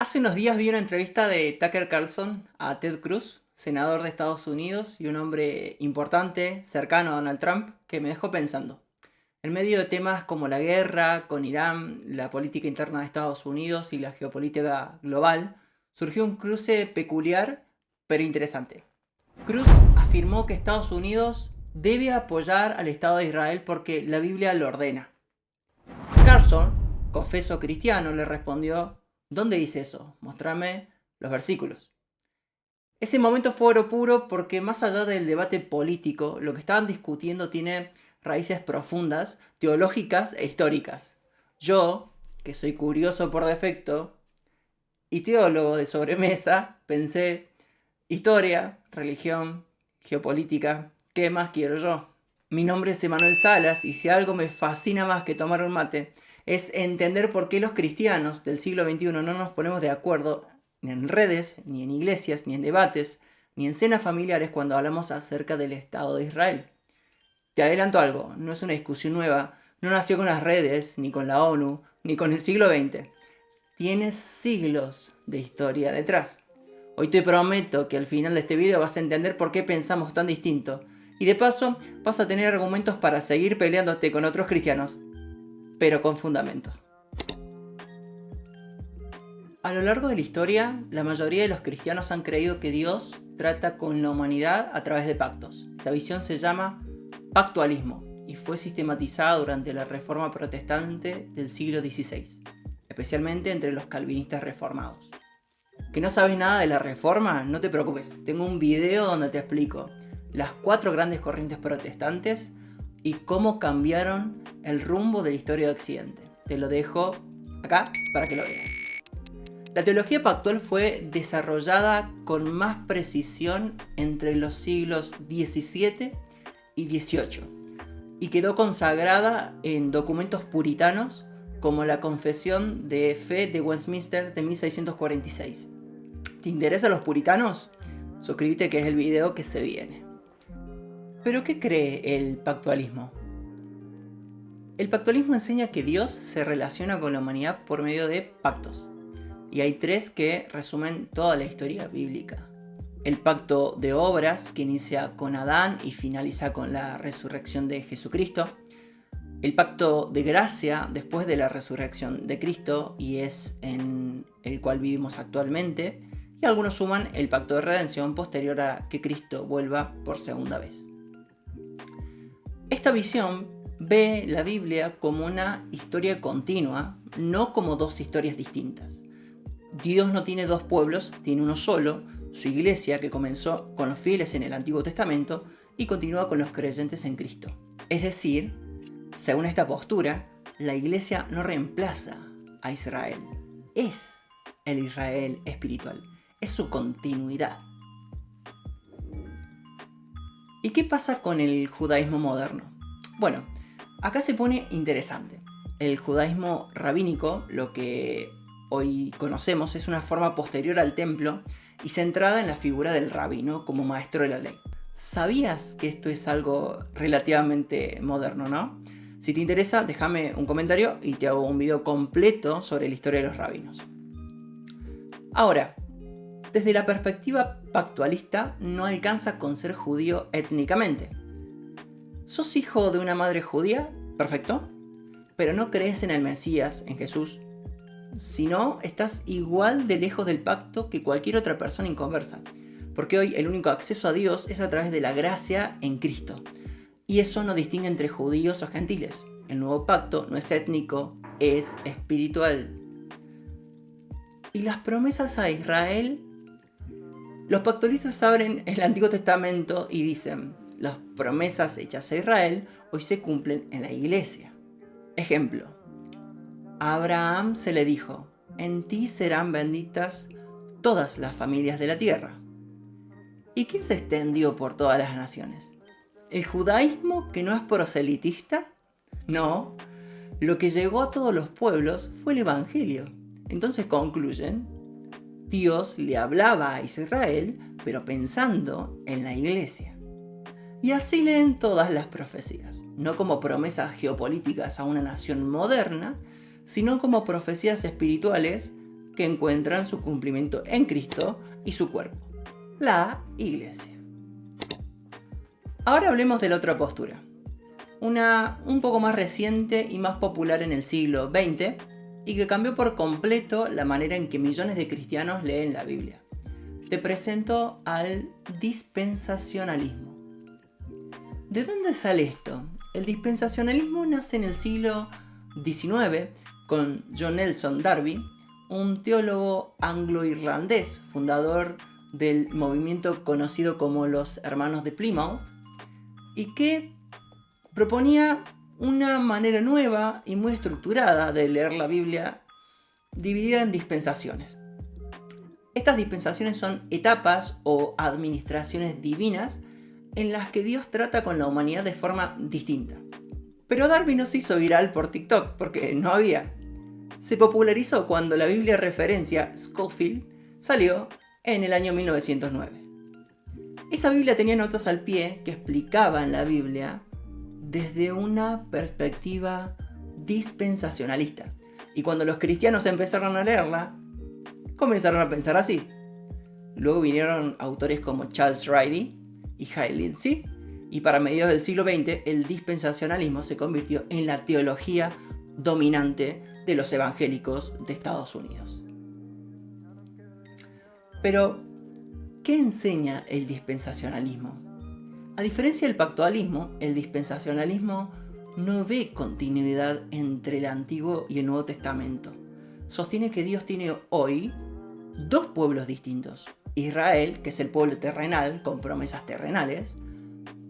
Hace unos días vi una entrevista de Tucker Carlson a Ted Cruz, senador de Estados Unidos y un hombre importante, cercano a Donald Trump, que me dejó pensando. En medio de temas como la guerra con Irán, la política interna de Estados Unidos y la geopolítica global, surgió un cruce peculiar pero interesante. Cruz afirmó que Estados Unidos debe apoyar al Estado de Israel porque la Biblia lo ordena. Carson, confeso cristiano, le respondió: ¿dónde dice eso? Mostrame los versículos. Ese momento fue oro puro porque más allá del debate político, lo que estaban discutiendo tiene raíces profundas, teológicas e históricas. Yo, que soy curioso por defecto y teólogo de sobremesa, pensé: historia, religión, geopolítica, ¿qué más quiero yo? Mi nombre es Emanuel Salas y si algo me fascina más que tomar un mate es entender por qué los cristianos del siglo XXI no nos ponemos de acuerdo ni en redes, ni en iglesias, ni en debates, ni en cenas familiares cuando hablamos acerca del Estado de Israel. Te adelanto algo, no es una discusión nueva, no nació con las redes, ni con la ONU, ni con el siglo XX. Tiene siglos de historia detrás. Hoy te prometo que al final de este video vas a entender por qué pensamos tan distinto. Y de paso vas a tener argumentos para seguir peleándote con otros cristianos, pero con fundamentos. A lo largo de la historia, la mayoría de los cristianos han creído que Dios trata con la humanidad a través de pactos. Esta visión se llama pactualismo y fue sistematizada durante la Reforma Protestante del siglo XVI, especialmente entre los calvinistas reformados. ¿Que no sabes nada de la Reforma? No te preocupes, tengo un video donde te explico las 4 grandes corrientes protestantes y cómo cambiaron el rumbo de la historia de Occidente. Te lo dejo acá para que lo veas. La teología pactual fue desarrollada con más precisión entre los siglos XVII y XVIII y quedó consagrada en documentos puritanos como la Confesión de Fe de Westminster de 1646. ¿Te interesan los puritanos? Suscríbete que es el video que se viene. ¿Pero qué cree el pactualismo? El pactualismo enseña que Dios se relaciona con la humanidad por medio de pactos. Y hay 3 que resumen toda la historia bíblica. El pacto de obras, que inicia con Adán y finaliza con la resurrección de Jesucristo. El pacto de gracia después de la resurrección de Cristo y es en el cual vivimos actualmente. Y algunos suman el pacto de redención posterior a que Cristo vuelva por segunda vez. Esta visión ve la Biblia como una historia continua, no como 2 historias distintas. Dios no tiene 2 pueblos, tiene uno solo, su iglesia, que comenzó con los fieles en el Antiguo Testamento y continúa con los creyentes en Cristo. Es decir, según esta postura, la iglesia no reemplaza a Israel, es el Israel espiritual, es su continuidad. ¿Y qué pasa con el judaísmo moderno? Bueno, acá se pone interesante. El judaísmo rabínico, lo que hoy conocemos, es una forma posterior al templo y centrada en la figura del rabino como maestro de la ley. ¿Sabías que esto es algo relativamente moderno, no? Si te interesa, déjame un comentario y te hago un video completo sobre la historia de los rabinos. Ahora, desde la perspectiva pactualista, no alcanza con ser judío étnicamente. ¿Sos hijo de una madre judía? Perfecto. Pero no crees en el Mesías, en Jesús. Si no, estás igual de lejos del pacto que cualquier otra persona inconversa. Porque hoy el único acceso a Dios es a través de la gracia en Cristo. Y eso no distingue entre judíos o gentiles. El nuevo pacto no es étnico, es espiritual. ¿Y las promesas a Israel? Los pactualistas abren el Antiguo Testamento y dicen: las promesas hechas a Israel hoy se cumplen en la iglesia. Ejemplo: a Abraham se le dijo: en ti serán benditas todas las familias de la tierra. ¿Y quién se extendió por todas las naciones? ¿El judaísmo, que no es proselitista? No, lo que llegó a todos los pueblos fue el evangelio. Entonces concluyen: Dios le hablaba a Israel, pero pensando en la iglesia. Y así leen todas las profecías, no como promesas geopolíticas a una nación moderna, sino como profecías espirituales que encuentran su cumplimiento en Cristo y su cuerpo, la Iglesia. Ahora hablemos de la otra postura, una un poco más reciente y más popular en el siglo XX y que cambió por completo la manera en que millones de cristianos leen la Biblia. Te presento al dispensacionalismo. ¿De dónde sale esto? El dispensacionalismo nace en el siglo XIX con John Nelson Darby, un teólogo anglo-irlandés, fundador del movimiento conocido como los Hermanos de Plymouth, y que proponía una manera nueva y muy estructurada de leer la Biblia, dividida en dispensaciones. Estas dispensaciones son etapas o administraciones divinas en las que Dios trata con la humanidad de forma distinta. Pero Darby no se hizo viral por TikTok porque no había. Se popularizó cuando la Biblia referencia Scofield salió en el año 1909. Esa Biblia tenía notas al pie que explicaban la Biblia desde una perspectiva dispensacionalista. Y cuando los cristianos empezaron a leerla, comenzaron a pensar así. Luego vinieron autores como Charles Riley y Hal Lindsey, y para mediados del siglo XX el dispensacionalismo se convirtió en la teología dominante de los evangélicos de Estados Unidos. Pero, ¿qué enseña el dispensacionalismo? A diferencia del pactualismo, el dispensacionalismo no ve continuidad entre el Antiguo y el Nuevo Testamento. Sostiene que Dios tiene hoy dos pueblos distintos. Israel, que es el pueblo terrenal con promesas terrenales,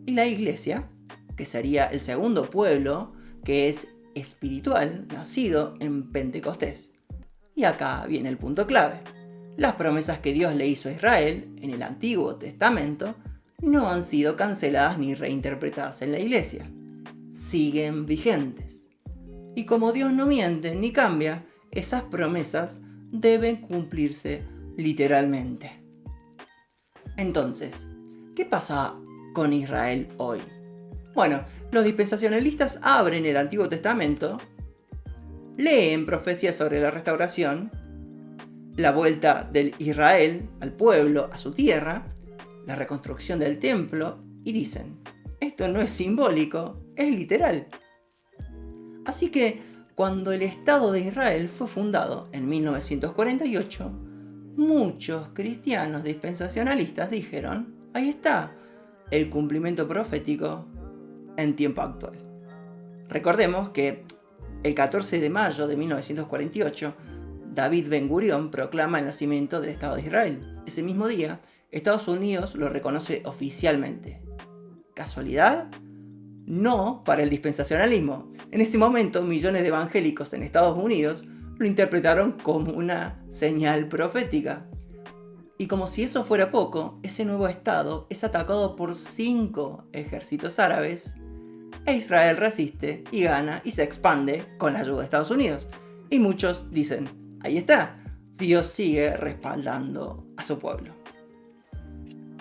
y la Iglesia, que sería el segundo pueblo, que es espiritual, nacido en Pentecostés. Y acá viene el punto clave. Las promesas que Dios le hizo a Israel en el Antiguo Testamento no han sido canceladas ni reinterpretadas en la Iglesia. Siguen vigentes. Y como Dios no miente ni cambia, esas promesas deben cumplirse literalmente. Entonces, ¿qué pasa con Israel hoy? Bueno, los dispensacionalistas abren el Antiguo Testamento, leen profecías sobre la restauración, la vuelta del Israel al pueblo, a su tierra, la reconstrucción del templo, y dicen, esto no es simbólico, es literal. Así que, cuando el Estado de Israel fue fundado en 1948, muchos cristianos dispensacionalistas dijeron, ahí está, el cumplimiento profético en tiempo actual. Recordemos que el 14 de mayo de 1948, David Ben Gurión proclama el nacimiento del Estado de Israel. Ese mismo día, Estados Unidos lo reconoce oficialmente. ¿Casualidad? No para el dispensacionalismo. En ese momento, millones de evangélicos en Estados Unidos lo interpretaron como una señal profética. Y como si eso fuera poco, ese nuevo estado es atacado por 5 ejércitos árabes, e Israel resiste y gana y se expande con la ayuda de Estados Unidos. Y muchos dicen, ahí está, Dios sigue respaldando a su pueblo.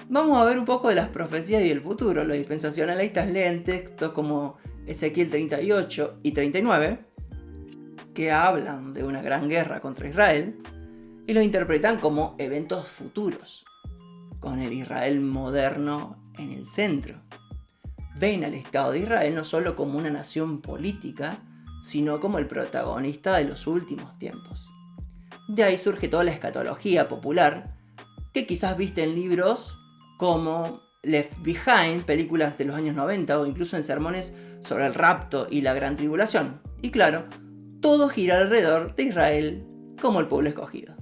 Vamos a ver un poco de las profecías y el futuro. Los dispensacionalistas leen textos como Ezequiel 38 y 39, que hablan de una gran guerra contra Israel, y los interpretan como eventos futuros, con el Israel moderno en el centro. Ven al Estado de Israel no solo como una nación política, sino como el protagonista de los últimos tiempos. De ahí surge toda la escatología popular, que quizás viste en libros como Left Behind, películas de los años 90 o incluso en sermones sobre el rapto y la gran tribulación. Y claro, todo gira alrededor de Israel como el pueblo escogido.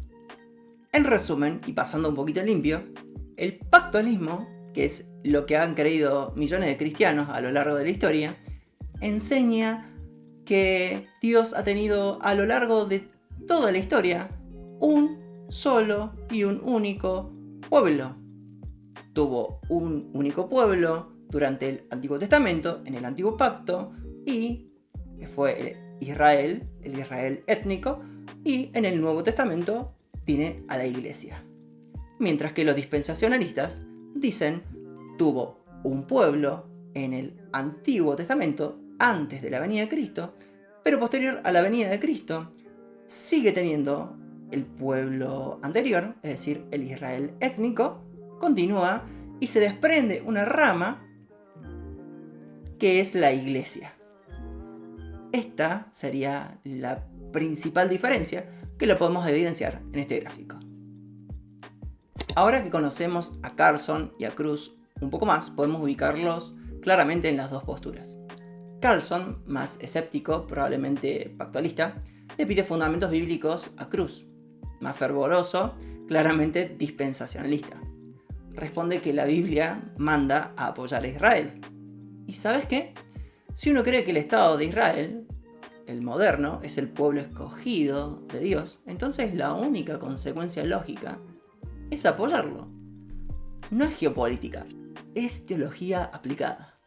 En resumen, y pasando un poquito limpio, el pactualismo, que es lo que han creído millones de cristianos a lo largo de la historia, enseña que Dios ha tenido a lo largo de toda la historia un solo y un único pueblo. Tuvo un único pueblo durante el Antiguo Testamento, en el Antiguo Pacto, y que fue el Israel étnico, y en el Nuevo Testamento tiene a la Iglesia. Mientras que los dispensacionalistas dicen, tuvo un pueblo en el Antiguo Testamento antes de la venida de Cristo, pero posterior a la venida de Cristo sigue teniendo El pueblo anterior, es decir, el Israel étnico, continúa y se desprende una rama que es la iglesia. Esta sería la principal diferencia que lo podemos evidenciar en este gráfico. Ahora que conocemos a Carlson y a Kruse un poco más, podemos ubicarlos claramente en las dos posturas. Carlson, más escéptico, probablemente pactualista, le pide fundamentos bíblicos a Kruse. Más fervoroso, claramente dispensacionalista. Responde que la Biblia manda a apoyar a Israel. ¿Y sabes qué? Si uno cree que el Estado de Israel, el moderno, es el pueblo escogido de Dios, entonces la única consecuencia lógica es apoyarlo. No es geopolítica, es teología aplicada.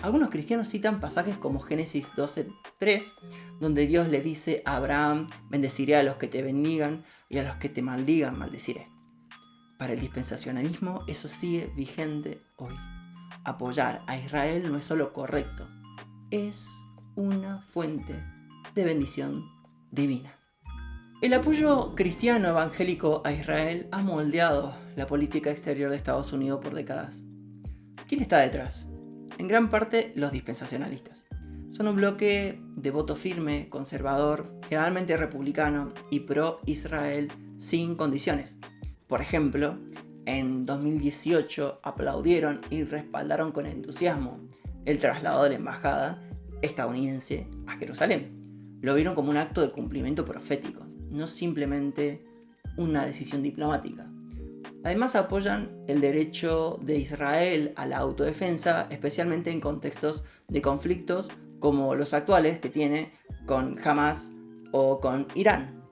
Algunos cristianos citan pasajes como Génesis 12:3, donde Dios le dice a Abraham: bendeciré a los que te bendigan y a los que te maldigan maldeciré. Para el dispensacionalismo eso sigue vigente hoy. Apoyar a Israel no es solo correcto, es una fuente de bendición divina. El apoyo cristiano evangélico a Israel ha moldeado la política exterior de Estados Unidos por décadas. ¿Quién está detrás? En gran parte los dispensacionalistas. Son un bloque de voto firme, conservador, generalmente republicano y pro-Israel sin condiciones. Por ejemplo, en 2018 aplaudieron y respaldaron con entusiasmo el traslado de la embajada estadounidense a Jerusalén. Lo vieron como un acto de cumplimiento profético, no simplemente una decisión diplomática. Además apoyan el derecho de Israel a la autodefensa, especialmente en contextos de conflictos como los actuales que tiene con Hamas o con Irán.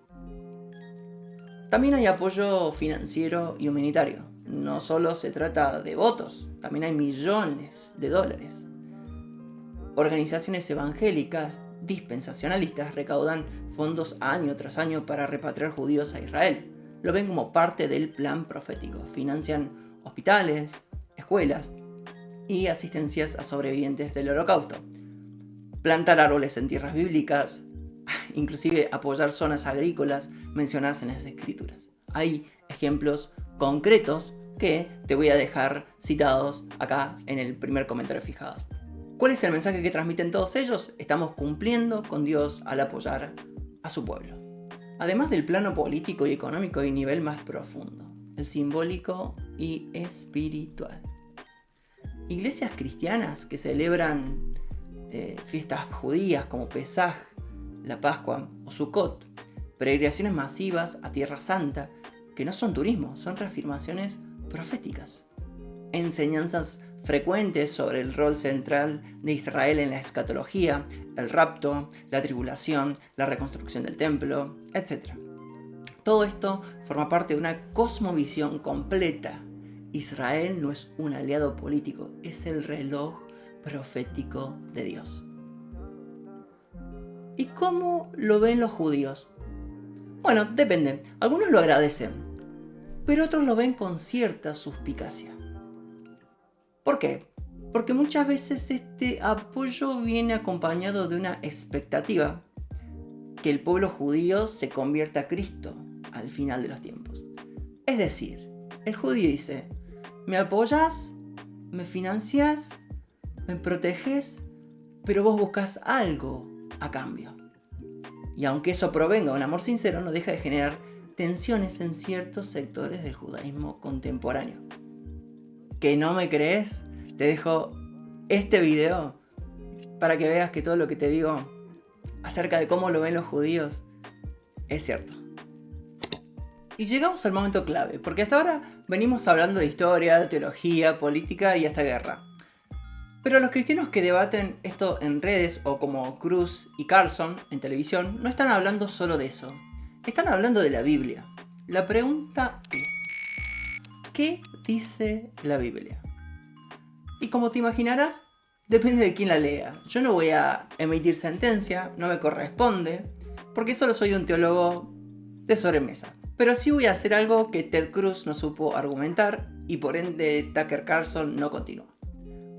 También hay apoyo financiero y humanitario. No solo se trata de votos, también hay millones de dólares. Organizaciones evangélicas dispensacionalistas recaudan fondos año tras año para repatriar judíos a Israel. Lo ven como parte del plan profético. Financian hospitales, escuelas y asistencias a sobrevivientes del Holocausto. Plantar árboles en tierras bíblicas, inclusive apoyar zonas agrícolas mencionadas en las escrituras. Hay ejemplos concretos que te voy a dejar citados acá en el primer comentario fijado. ¿Cuál es el mensaje que transmiten todos ellos? Estamos cumpliendo con Dios al apoyar a su pueblo. Además del plano político y económico hay un nivel más profundo, el simbólico y espiritual. Iglesias cristianas que celebran fiestas judías como Pesaj, la Pascua o Sukkot, peregrinaciones masivas a Tierra Santa, que no son turismo, son reafirmaciones proféticas. Enseñanzas frecuentes sobre el rol central de Israel en la escatología, el rapto, la tribulación, la reconstrucción del templo, etc. Todo esto forma parte de una cosmovisión completa. Israel no es un aliado político, es el reloj profético de Dios. ¿Y cómo lo ven los judíos? Bueno, depende. Algunos lo agradecen, pero otros lo ven con cierta suspicacia. ¿Por qué? Porque muchas veces este apoyo viene acompañado de una expectativa que el pueblo judío se convierta a Cristo al final de los tiempos. Es decir, el judío dice: me apoyas, me financias, me proteges, pero vos buscas algo a cambio. Y aunque eso provenga de un amor sincero, no deja de generar tensiones en ciertos sectores del judaísmo contemporáneo. ¿Que no me crees? Te dejo este video para que veas que todo lo que te digo acerca de cómo lo ven los judíos es cierto. Y llegamos al momento clave, porque hasta ahora venimos hablando de historia, teología, política y hasta guerra. Pero los cristianos que debaten esto en redes o como Kruse y Carlson en televisión no están hablando solo de eso, están hablando de la Biblia. La pregunta es: ¿qué dice la Biblia? Y como te imaginarás, depende de quién la lea. Yo no voy a emitir sentencia, no me corresponde, porque solo soy un teólogo de sobremesa. Pero sí voy a hacer algo que Ted Cruz no supo argumentar y por ende Tucker Carlson no continuó: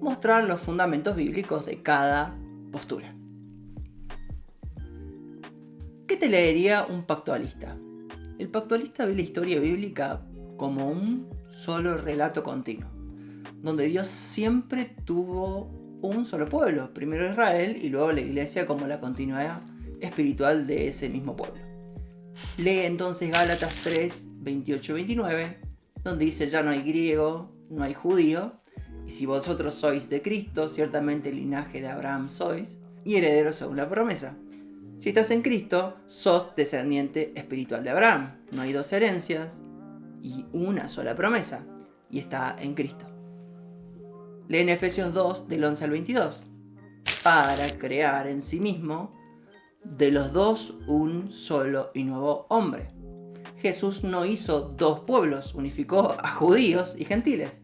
mostrar los fundamentos bíblicos de cada postura. ¿Qué te leería un pactualista? El pactualista ve la historia bíblica como un solo relato continuo, donde Dios siempre tuvo un solo pueblo, primero Israel y luego la iglesia como la continuidad espiritual de ese mismo pueblo. Lee entonces Gálatas 3, 28-29, donde dice: ya no hay griego, no hay judío, y si vosotros sois de Cristo, ciertamente el linaje de Abraham sois, y herederos según la promesa. Si estás en Cristo, sos descendiente espiritual de Abraham. No hay dos herencias y una sola promesa, y está en Cristo. Lee en Efesios 2, del 11 al 22, para crear en sí mismo de los dos un solo y nuevo hombre. Jesús no hizo dos pueblos, unificó a judíos y gentiles.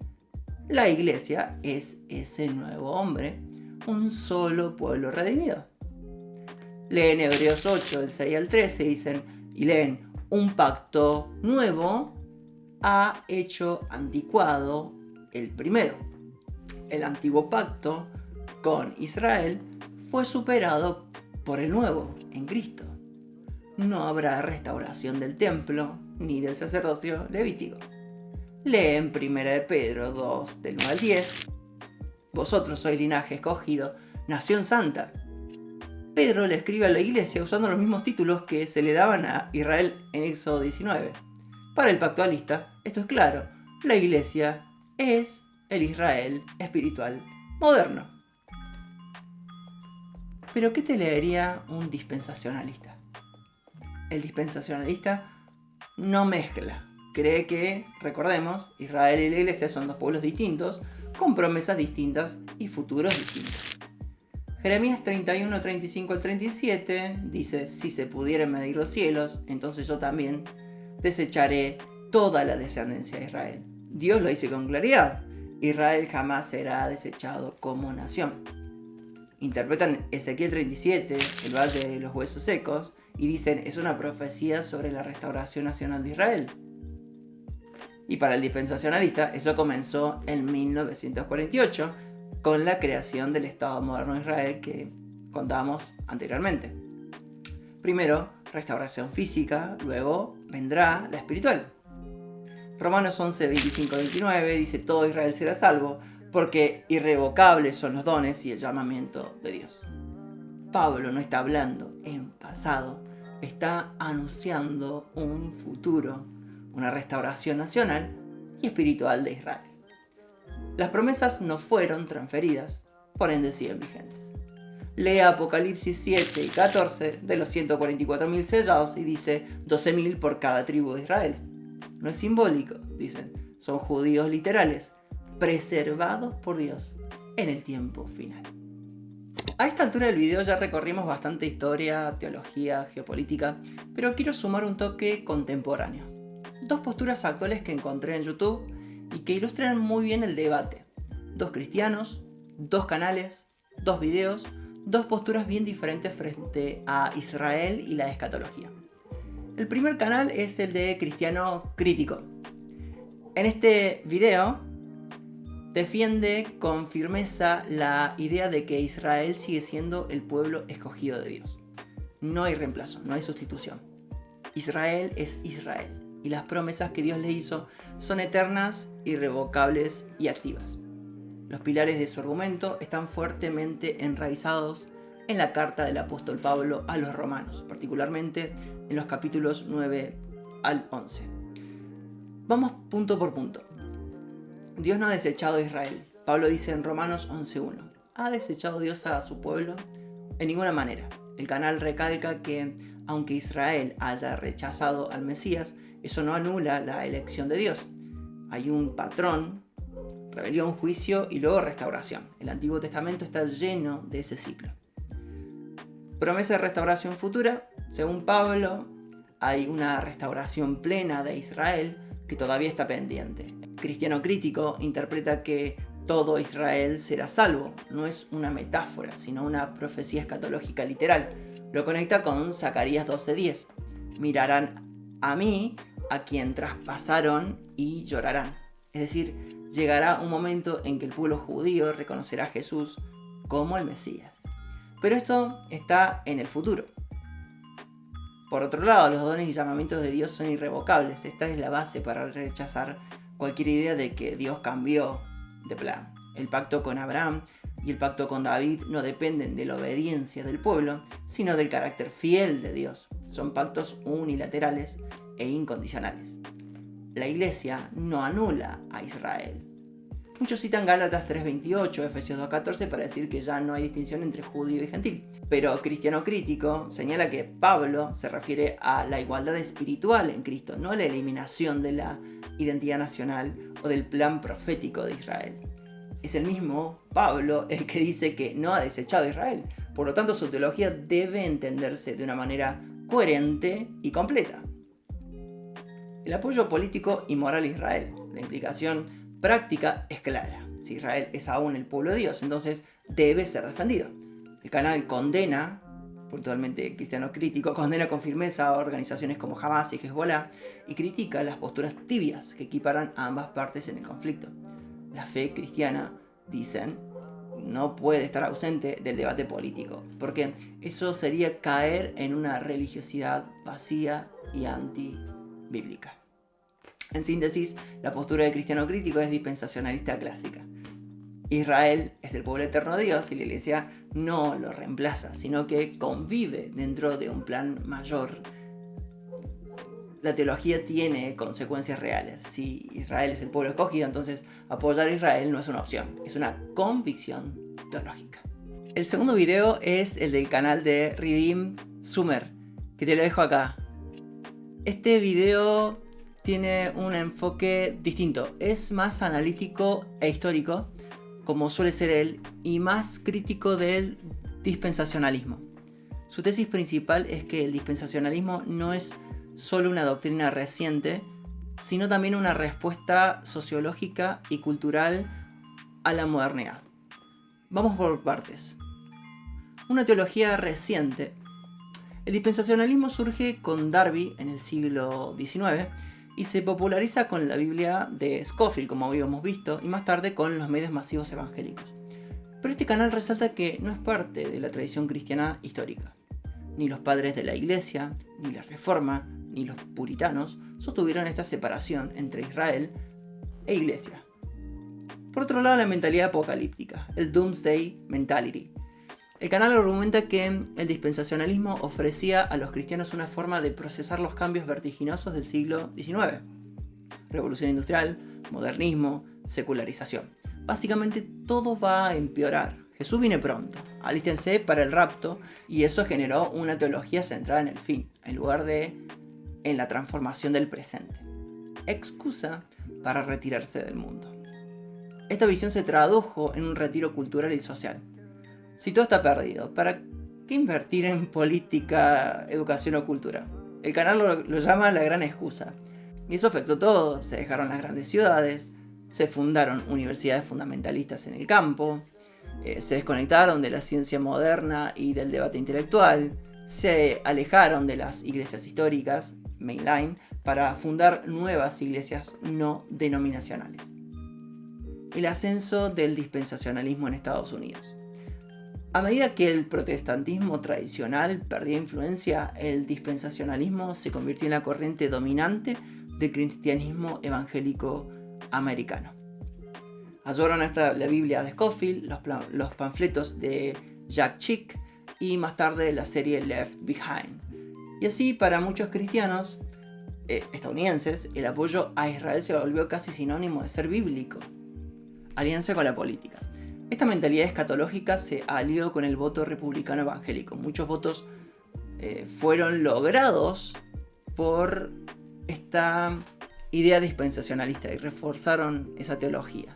La iglesia es ese nuevo hombre, un solo pueblo redimido. Leen Hebreos 8, del 6 al 13, y leen: un pacto nuevo ha hecho anticuado el primero. El antiguo pacto con Israel fue superado por el nuevo, en Cristo. No habrá restauración del templo ni del sacerdocio levítico. Leen 1 de Pedro 2, del 1 al 10. Vosotros sois linaje escogido, nación santa. Pedro le escribe a la iglesia usando los mismos títulos que se le daban a Israel en Éxodo 19. Para el pactualista, esto es claro: la iglesia es el Israel espiritual moderno. ¿Pero qué te leería un dispensacionalista? El dispensacionalista no mezcla. Cree que, recordemos, Israel y la iglesia son dos pueblos distintos, con promesas distintas y futuros distintos. Jeremías 31, 35 al 37 dice: si se pudieran medir los cielos, entonces yo también desecharé toda la descendencia de Israel. Dios lo dice con claridad: Israel jamás será desechado como nación. Interpretan Ezequiel 37, el valle de los huesos secos, y dicen: es una profecía sobre la restauración nacional de Israel. Y para el dispensacionalista, eso comenzó en 1948, con la creación del Estado moderno de Israel que contábamos anteriormente. Primero, restauración física, luego vendrá la espiritual. Romanos 11, 25-29 dice: todo Israel será salvo, porque irrevocables son los dones y el llamamiento de Dios. Pablo no está hablando en pasado, está anunciando un futuro, una restauración nacional y espiritual de Israel. Las promesas no fueron transferidas, por ende siguen vigentes. Lee Apocalipsis 7 y 14 de los 144.000 sellados y dice: 12.000 por cada tribu de Israel. No es simbólico, dicen, son judíos literales, preservados por Dios en el tiempo final. A esta altura del video ya recorrimos bastante historia, teología, geopolítica, pero quiero sumar un toque contemporáneo. Dos posturas actuales que encontré en YouTube y que ilustran muy bien el debate. Dos cristianos, dos canales, dos videos, dos posturas bien diferentes frente a Israel y la escatología. El primer canal es el de Cristiano Crítico. En este video defiende con firmeza la idea de que Israel sigue siendo el pueblo escogido de Dios. No hay reemplazo, no hay sustitución. Israel es Israel y las promesas que Dios le hizo son eternas, irrevocables y activas. Los pilares de su argumento están fuertemente enraizados en la carta del apóstol Pablo a los romanos, particularmente en los capítulos 9 al 11. Vamos punto por punto. Dios no ha desechado a Israel. Pablo dice en Romanos 11.1: ¿ha desechado Dios a su pueblo? En ninguna manera. El canal recalca que, aunque Israel haya rechazado al Mesías, eso no anula la elección de Dios. Hay un patrón: rebelión, juicio y luego restauración. El Antiguo Testamento está lleno de ese ciclo. Promesa de restauración futura. Según Pablo, hay una restauración plena de Israel que todavía está pendiente. Cristiano Crítico interpreta que todo Israel será salvo. No es una metáfora, sino una profecía escatológica literal. Lo conecta con Zacarías 12:10. Mirarán a mí, a quien traspasaron, y llorarán. Es decir, llegará un momento en que el pueblo judío reconocerá a Jesús como el Mesías. Pero esto está en el futuro. Por otro lado, los dones y llamamientos de Dios son irrevocables. Esta es la base para rechazar cualquier idea de que Dios cambió de plan. El pacto con Abraham y el pacto con David no dependen de la obediencia del pueblo, sino del carácter fiel de Dios. Son pactos unilaterales e incondicionales. La Iglesia no anula a Israel. Muchos citan Gálatas 3:28, Efesios 2:14 para decir que ya no hay distinción entre judío y gentil. Pero Cristiano Crítico señala que Pablo se refiere a la igualdad espiritual en Cristo, no a la eliminación de la identidad nacional o del plan profético de Israel. Es el mismo Pablo el que dice que no ha desechado a Israel. Por lo tanto, su teología debe entenderse de una manera coherente y completa. El apoyo político y moral a Israel. La implicación práctica es clara. Si Israel es aún el pueblo de Dios, entonces debe ser defendido. El canal condena, puntualmente Cristiano Crítico, condena con firmeza a organizaciones como Hamas y Hezbollah y critica las posturas tibias que equiparan a ambas partes en el conflicto. La fe cristiana, dicen, no puede estar ausente del debate político, porque eso sería caer en una religiosidad vacía y antibíblica. En síntesis, la postura de Cristiano Crítico es dispensacionalista clásica. Israel es el pueblo eterno de Dios y la Iglesia no lo reemplaza, sino que convive dentro de un plan mayor. La teología tiene consecuencias reales. Si Israel es el pueblo escogido, entonces apoyar a Israel no es una opción, es una convicción teológica. El segundo video es el del canal de Redeem Summer, que te lo dejo acá. Este video tiene un enfoque distinto, es más analítico e histórico, como suele ser él, y más crítico del dispensacionalismo. Su tesis principal es que el dispensacionalismo no es solo una doctrina reciente, sino también una respuesta sociológica y cultural a la modernidad. Vamos por partes. Una teología reciente. El dispensacionalismo surge con Darby en el siglo XIX y se populariza con la Biblia de Scofield, como habíamos visto, y más tarde con los medios masivos evangélicos. Pero este canal resalta que no es parte de la tradición cristiana histórica. Ni los padres de la Iglesia, ni la Reforma, ni los puritanos sostuvieron esta separación entre Israel e Iglesia. Por otro lado, la mentalidad apocalíptica, el Doomsday Mentality. El canal argumenta que el dispensacionalismo ofrecía a los cristianos una forma de procesar los cambios vertiginosos del siglo XIX. Revolución industrial, modernismo, secularización. Básicamente todo va a empeorar. Jesús viene pronto, alístense para el rapto, y eso generó una teología centrada en el fin, en lugar de en la transformación del presente. Excusa para retirarse del mundo. Esta visión se tradujo en un retiro cultural y social. Si todo está perdido, ¿para qué invertir en política, educación o cultura? El canal lo llama la gran excusa. Y eso afectó todo. Se dejaron las grandes ciudades, se fundaron universidades fundamentalistas en el campo, se desconectaron de la ciencia moderna y del debate intelectual, se alejaron de las iglesias históricas, mainline, para fundar nuevas iglesias no denominacionales. El ascenso del dispensacionalismo en Estados Unidos. A medida que el protestantismo tradicional perdía influencia, el dispensacionalismo se convirtió en la corriente dominante del cristianismo evangélico americano. Ayudaron hasta la Biblia de Scofield, los panfletos de Jack Chick y más tarde la serie Left Behind. Y así, para muchos cristianos estadounidenses, el apoyo a Israel se volvió casi sinónimo de ser bíblico. Alianza con la política. Esta mentalidad escatológica se alió con el voto republicano evangélico. Muchos votos fueron logrados por esta idea dispensacionalista y reforzaron esa teología.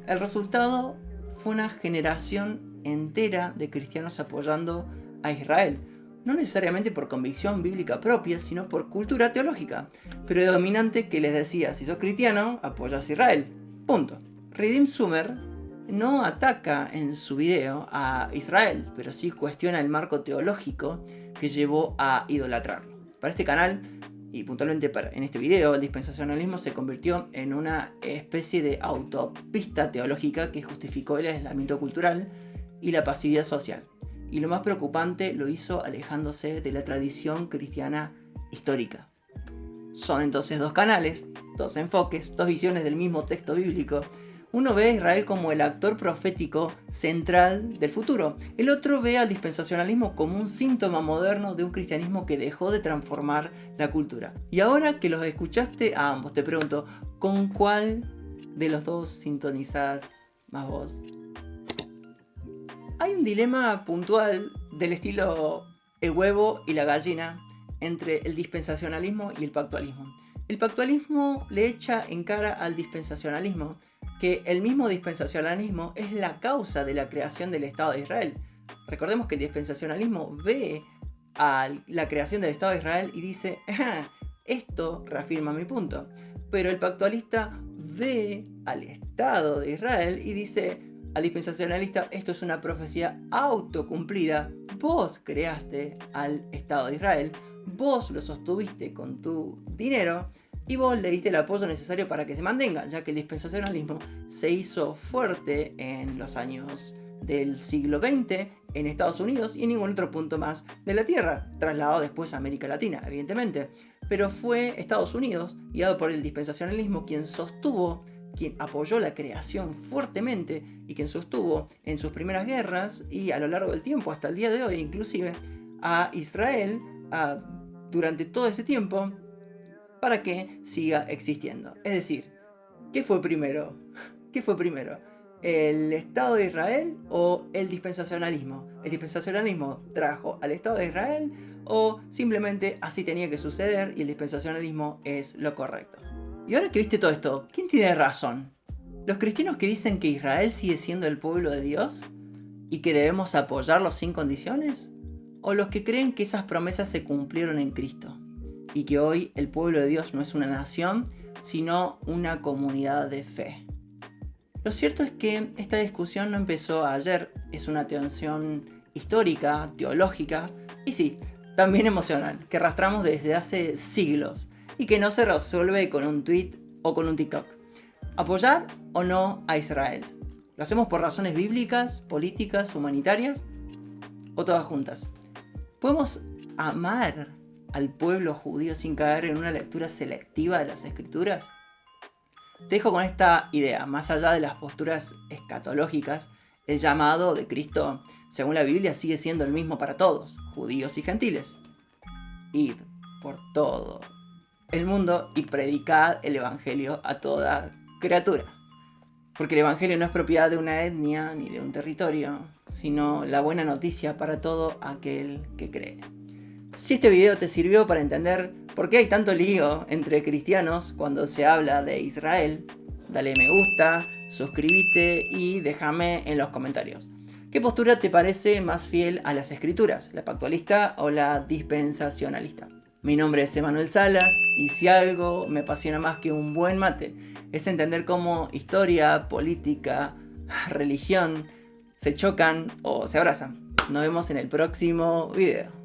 El resultado fue una generación entera de cristianos apoyando a Israel, no necesariamente por convicción bíblica propia, sino por cultura teológica, predominante que les decía: si sos cristiano, apoyas a Israel. Punto. Redeem Summer no ataca en su video a Israel, pero sí cuestiona el marco teológico que llevó a idolatrarlo. Para este canal, y puntualmente en este video, el dispensacionalismo se convirtió en una especie de autopista teológica que justificó el aislamiento cultural y la pasividad social, y lo más preocupante, lo hizo alejándose de la tradición cristiana histórica. Son entonces dos canales, dos enfoques, dos visiones del mismo texto bíblico. Uno ve a Israel como el actor profético central del futuro. El otro ve al dispensacionalismo como un síntoma moderno de un cristianismo que dejó de transformar la cultura. Y ahora que los escuchaste a ambos, te pregunto, ¿con cuál de los dos sintonizás más vos? Hay un dilema puntual del estilo el huevo y la gallina entre el dispensacionalismo y el pactualismo. El pactualismo le echa en cara al dispensacionalismo que el mismo dispensacionalismo es la causa de la creación del Estado de Israel. Recordemos que el dispensacionalismo ve a la creación del Estado de Israel y dice, esto reafirma mi punto. Pero el pactualista ve al Estado de Israel y dice al dispensacionalista, esto es una profecía autocumplida. Vos creaste al Estado de Israel, vos lo sostuviste con tu dinero y vos le diste el apoyo necesario para que se mantenga, ya que el dispensacionalismo se hizo fuerte en los años del siglo XX en Estados Unidos y en ningún otro punto más de la Tierra, trasladado después a América Latina, evidentemente. Pero fue Estados Unidos, guiado por el dispensacionalismo, quien apoyó la creación fuertemente y quien sostuvo en sus primeras guerras y a lo largo del tiempo, hasta el día de hoy inclusive, a Israel durante todo este tiempo para que siga existiendo. Es decir, ¿qué fue primero? ¿Qué fue primero? ¿El Estado de Israel o el dispensacionalismo? ¿El dispensacionalismo trajo al Estado de Israel o simplemente así tenía que suceder y el dispensacionalismo es lo correcto? Y ahora que viste todo esto, ¿quién tiene razón? ¿Los cristianos que dicen que Israel sigue siendo el pueblo de Dios y que debemos apoyarlo sin condiciones? ¿O los que creen que esas promesas se cumplieron en Cristo y que hoy el pueblo de Dios no es una nación, sino una comunidad de fe? Lo cierto es que esta discusión no empezó ayer, es una tensión histórica, teológica y sí, también emocional, que arrastramos desde hace siglos y que no se resuelve con un tweet o con un TikTok. ¿Apoyar o no a Israel? ¿Lo hacemos por razones bíblicas, políticas, humanitarias o todas juntas? ¿Podemos amar al pueblo judío sin caer en una lectura selectiva de las escrituras? Te dejo con esta idea, más allá de las posturas escatológicas, el llamado de Cristo, según la Biblia, sigue siendo el mismo para todos, judíos y gentiles. Id por todo el mundo y predicad el evangelio a toda criatura. Porque el evangelio no es propiedad de una etnia ni de un territorio, sino la buena noticia para todo aquel que cree. Si este video te sirvió para entender por qué hay tanto lío entre cristianos cuando se habla de Israel, dale me gusta, suscríbete y déjame en los comentarios. ¿Qué postura te parece más fiel a las escrituras, la pactualista o la dispensacionalista? Mi nombre es Emanuel Salas y si algo me apasiona más que un buen mate es entender cómo historia, política, religión se chocan o se abrazan. Nos vemos en el próximo video.